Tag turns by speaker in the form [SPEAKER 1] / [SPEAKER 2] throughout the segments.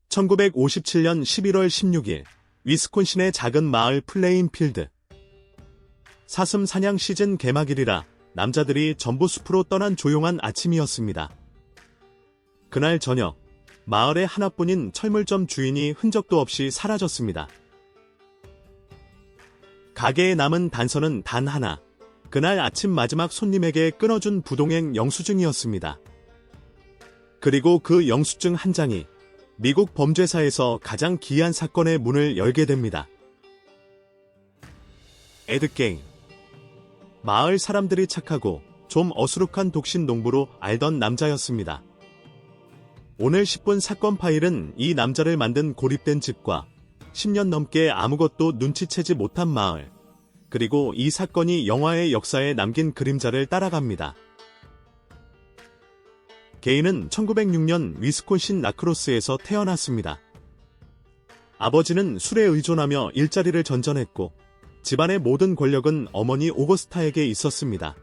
[SPEAKER 1] 1957년 11월 16일, 위스콘신의 작은 마을 플레인필드. 사슴 사냥 시즌 개막일이라 남자들이 전부 숲으로 떠난 조용한 아침이었습니다. 그날 저녁, 마을의 하나뿐인 철물점 주인이 흔적도 없이 사라졌습니다. 가게에 남은 단서는 단 하나, 그날 아침 마지막 손님에게 끊어준 부동액 영수증이었습니다. 그리고 그 영수증 한 장이 미국 범죄사에서 가장 기이한 사건의 문을 열게 됩니다. 에드 게인. 마을 사람들이 착하고 좀 어수룩한 독신 농부로 알던 남자였습니다. 오늘 10분 사건 파일은 이 남자를 만든 고립된 집과 10년 넘게 아무것도 눈치채지 못한 마을, 그리고 이 사건이 영화의 역사에 남긴 그림자를 따라갑니다. 게인은 1906년 위스콘신 라크로스에서 태어났습니다. 아버지는 술에 의존하며 일자리를 전전했고 집안의 모든 권력은 어머니 오거스타에게 있었습니다.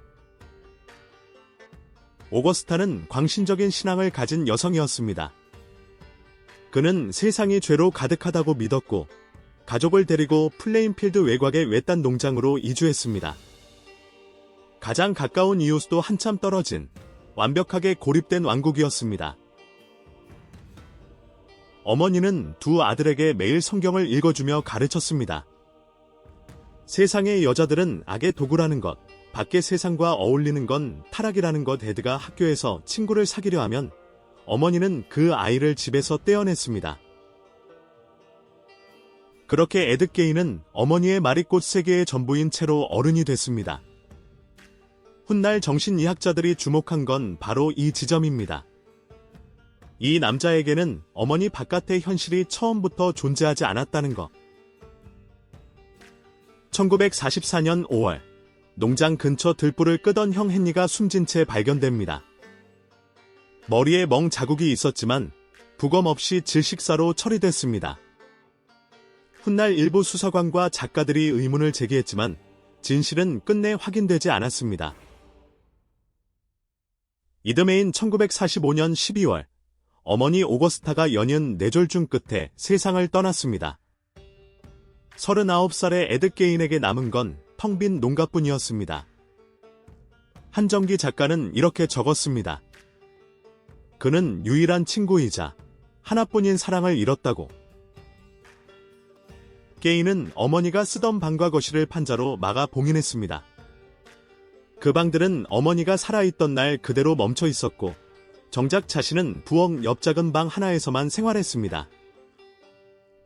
[SPEAKER 1] 오거스타는 광신적인 신앙을 가진 여성이었습니다. 그는 세상이 죄로 가득하다고 믿었고 가족을 데리고 플레인필드 외곽의 외딴 농장으로 이주했습니다. 가장 가까운 이웃도 한참 떨어진 완벽하게 고립된 왕국이었습니다. 어머니는 두 아들에게 매일 성경을 읽어주며 가르쳤습니다. 세상의 여자들은 악의 도구라는 것, 밖의 세상과 어울리는 건 타락이라는 것. 에드가 학교에서 친구를 사귀려 하면 어머니는 그 아이를 집에서 떼어냈습니다. 그렇게 에드 게인은 어머니의 말이 꽃 세계의 전부인 채로 어른이 됐습니다. 훗날 정신의학자들이 주목한 건 바로 이 지점입니다. 이 남자에게는 어머니 바깥의 현실이 처음부터 존재하지 않았다는 것. 1944년 5월, 농장 근처 들불을 끄던 형 헨리가 숨진 채 발견됩니다. 머리에 멍 자국이 있었지만 부검 없이 질식사로 처리됐습니다. 훗날 일부 수사관과 작가들이 의문을 제기했지만 진실은 끝내 확인되지 않았습니다. 이듬해인 1945년 12월, 어머니 오거스타가 연이은 뇌졸중 끝에 세상을 떠났습니다. 39살의 에드 게인에게 남은 건 텅 빈 농가뿐이었습니다. 한정기 작가는 이렇게 적었습니다. 그는 유일한 친구이자 하나뿐인 사랑을 잃었다고. 게인은 어머니가 쓰던 방과 거실을 판자로 막아 봉인했습니다. 그 방들은 어머니가 살아있던 날 그대로 멈춰 있었고 정작 자신은 부엌 옆 작은 방 하나에서만 생활했습니다.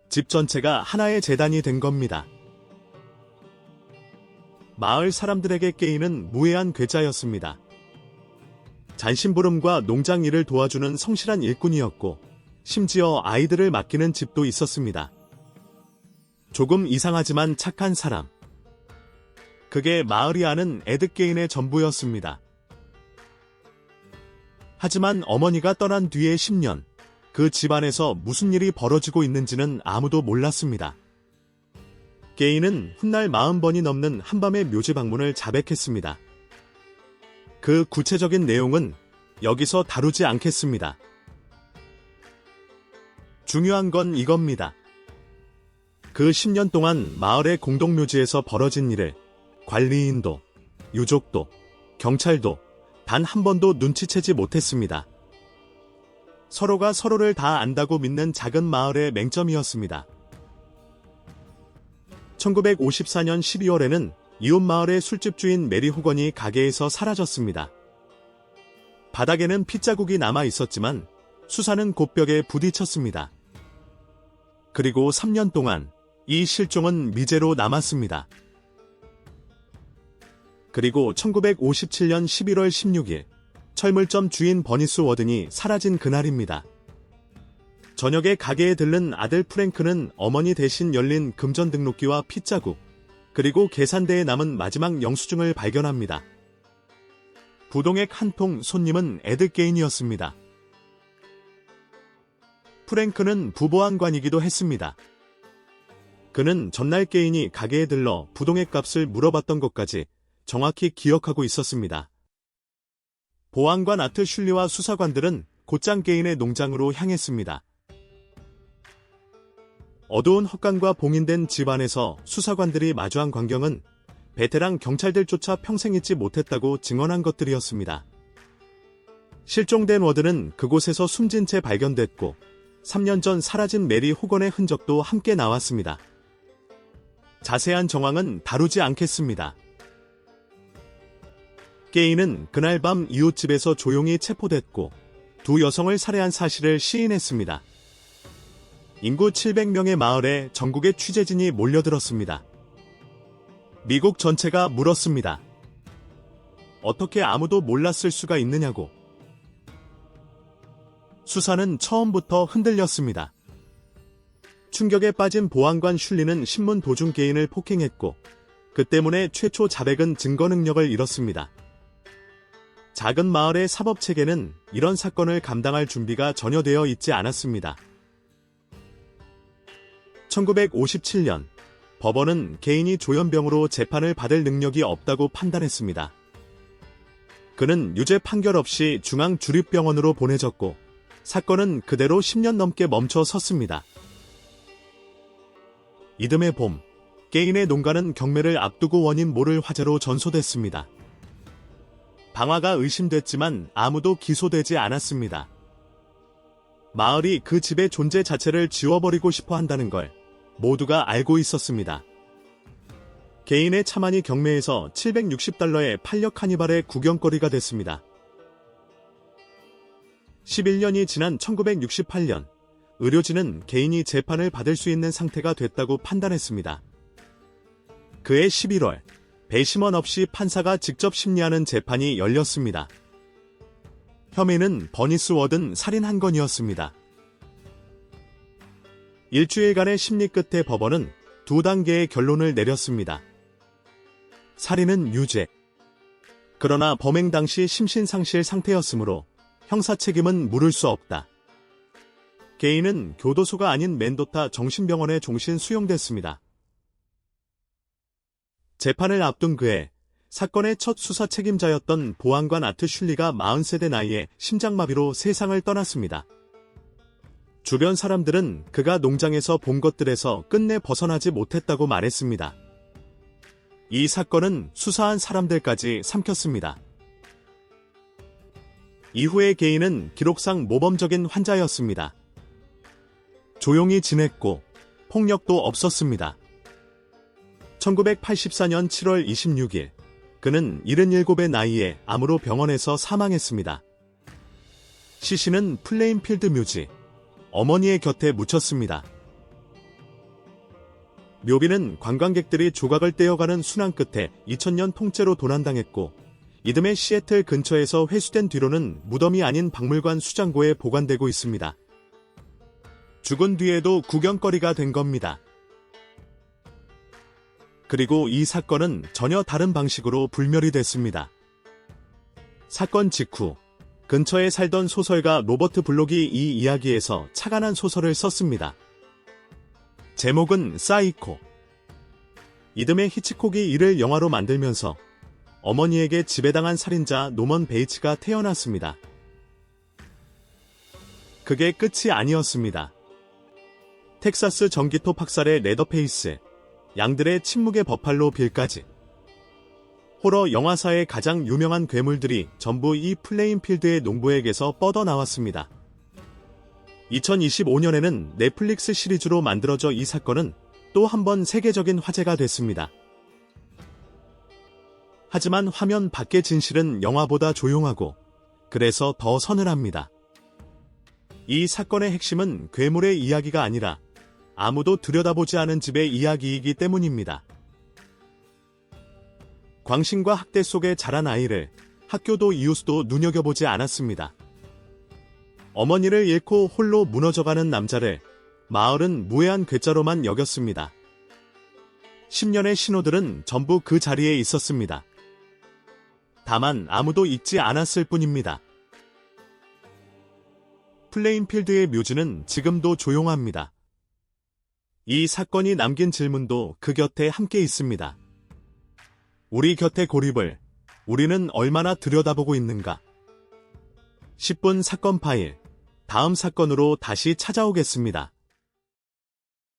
[SPEAKER 1] 집 전체가 하나의 재단이 된 겁니다. 마을 사람들에게 게인은 무해한 괴짜였습니다. 잔심부름과 농장 일을 도와주는 성실한 일꾼이었고 심지어 아이들을 맡기는 집도 있었습니다. 조금 이상하지만 착한 사람. 그게 마을이 아는 에드 게인의 전부였습니다. 하지만 어머니가 떠난 뒤의 10년, 그 집안에서 무슨 일이 벌어지고 있는지는 아무도 몰랐습니다. 게인은 훗날 40번이 넘는 한밤의 묘지 방문을 자백했습니다. 그 구체적인 내용은 여기서 다루지 않겠습니다. 중요한 건 이겁니다. 그 10년 동안 마을의 공동묘지에서 벌어진 일을 관리인도, 유족도, 경찰도 단 한 번도 눈치채지 못했습니다. 서로가 서로를 다 안다고 믿는 작은 마을의 맹점이었습니다. 1954년 12월에는 이웃 마을의 술집 주인 메리 호건이 가게에서 사라졌습니다. 바닥에는 핏자국이 남아 있었지만 수사는 곧벽에 부딪혔습니다. 그리고 3년 동안 이 실종은 미제로 남았습니다. 그리고 1957년 11월 16일, 철물점 주인 버니스 워든이 사라진 그날입니다. 저녁에 가게에 들른 아들 프랭크는 어머니 대신 열린 금전 등록기와 핏자국, 그리고 계산대에 남은 마지막 영수증을 발견합니다. 부동액 한 통 손님은 에드 게인이었습니다. 프랭크는 부보안관이기도 했습니다. 그는 전날 게인이 가게에 들러 부동액 값을 물어봤던 것까지 정확히 기억하고 있었습니다. 보안관 아트 슐리와 수사관들은 곧장 게인의 농장으로 향했습니다. 어두운 헛간과 봉인된 집 안에서 수사관들이 마주한 광경은 베테랑 경찰들조차 평생 잊지 못했다고 증언한 것들이었습니다. 실종된 워든은 그곳에서 숨진 채 발견됐고 3년 전 사라진 메리 호건의 흔적도 함께 나왔습니다. 자세한 정황은 다루지 않겠습니다. 게이는 그날 밤 이웃집에서 조용히 체포됐고 두 여성을 살해한 사실을 시인했습니다. 인구 700명의 마을에 전국의 취재진이 몰려들었습니다. 미국 전체가 물었습니다. 어떻게 아무도 몰랐을 수가 있느냐고. 수사는 처음부터 흔들렸습니다. 충격에 빠진 보안관 슐리는 신문 도중 게인을 폭행했고 그 때문에 최초 자백은 증거 능력을 잃었습니다. 작은 마을의 사법체계는 이런 사건을 감당할 준비가 전혀 되어 있지 않았습니다. 1957년 법원은 개인이 조현병으로 재판을 받을 능력이 없다고 판단했습니다. 그는 유죄 판결 없이 중앙주립병원으로 보내졌고 사건은 그대로 10년 넘게 멈춰 섰습니다. 이듬해 봄, 게인의 농가는 경매를 앞두고 원인 모를 화재로 전소됐습니다. 방화가 의심됐지만 아무도 기소되지 않았습니다. 마을이 그 집의 존재 자체를 지워버리고 싶어 한다는 걸 모두가 알고 있었습니다. 개인의 차만이 경매에서 $760에 팔려 카니발의 구경거리가 됐습니다. 11년이 지난 1968년, 의료진은 개인이 재판을 받을 수 있는 상태가 됐다고 판단했습니다. 그해 11월, 배심원 없이 판사가 직접 심리하는 재판이 열렸습니다. 혐의는 버니스 워든 살인 한 건이었습니다. 일주일간의 심리 끝에 법원은 두 단계의 결론을 내렸습니다. 살인은 유죄. 그러나 범행 당시 심신상실 상태였으므로 형사 책임은 물을 수 없다. 게인은 교도소가 아닌 멘도타 정신병원에 종신 수용됐습니다. 재판을 앞둔 그해 사건의 첫 수사 책임자였던 보안관 아트 슐리가 40세대 나이에 심장마비로 세상을 떠났습니다. 주변 사람들은 그가 농장에서 본 것들에서 끝내 벗어나지 못했다고 말했습니다. 이 사건은 수사한 사람들까지 삼켰습니다. 이후의 게인은 기록상 모범적인 환자였습니다. 조용히 지냈고 폭력도 없었습니다. 1984년 7월 26일, 그는 77의 나이에 암으로 병원에서 사망했습니다. 시신은 플레인필드 묘지, 어머니의 곁에 묻혔습니다. 묘비는 관광객들이 조각을 떼어가는 순환 끝에 2000년 통째로 도난당했고, 이듬해 시애틀 근처에서 회수된 뒤로는 무덤이 아닌 박물관 수장고에 보관되고 있습니다. 죽은 뒤에도 구경거리가 된 겁니다. 그리고 이 사건은 전혀 다른 방식으로 불멸이 됐습니다. 사건 직후 근처에 살던 소설가 로버트 블록이 이 이야기에서 착안한 소설을 썼습니다. 제목은 사이코. 이듬해 히치콕이 이를 영화로 만들면서 어머니에게 지배당한 살인자 노먼 베이츠가 태어났습니다. 그게 끝이 아니었습니다. 텍사스 전기톱 학살의 레더페이스, 양들의 침묵의 버팔로 빌까지. 호러 영화사의 가장 유명한 괴물들이 전부 이 플레인필드의 농부에게서 뻗어나왔습니다. 2025년에는 넷플릭스 시리즈로 만들어져 이 사건은 또 한 번 세계적인 화제가 됐습니다. 하지만 화면 밖의 진실은 영화보다 조용하고 그래서 더 서늘합니다. 이 사건의 핵심은 괴물의 이야기가 아니라 아무도 들여다보지 않은 집의 이야기이기 때문입니다. 광신과 학대 속에 자란 아이를 학교도 이웃도 눈여겨보지 않았습니다. 어머니를 잃고 홀로 무너져가는 남자를 마을은 무해한 괴짜로만 여겼습니다. 10년의 신호들은 전부 그 자리에 있었습니다. 다만 아무도 잊지 않았을 뿐입니다. 플레인필드의 묘지는 지금도 조용합니다. 이 사건이 남긴 질문도 그 곁에 함께 있습니다. 우리 곁의 고립을 우리는 얼마나 들여다보고 있는가? 10분 사건 파일, 다음 사건으로 다시 찾아오겠습니다.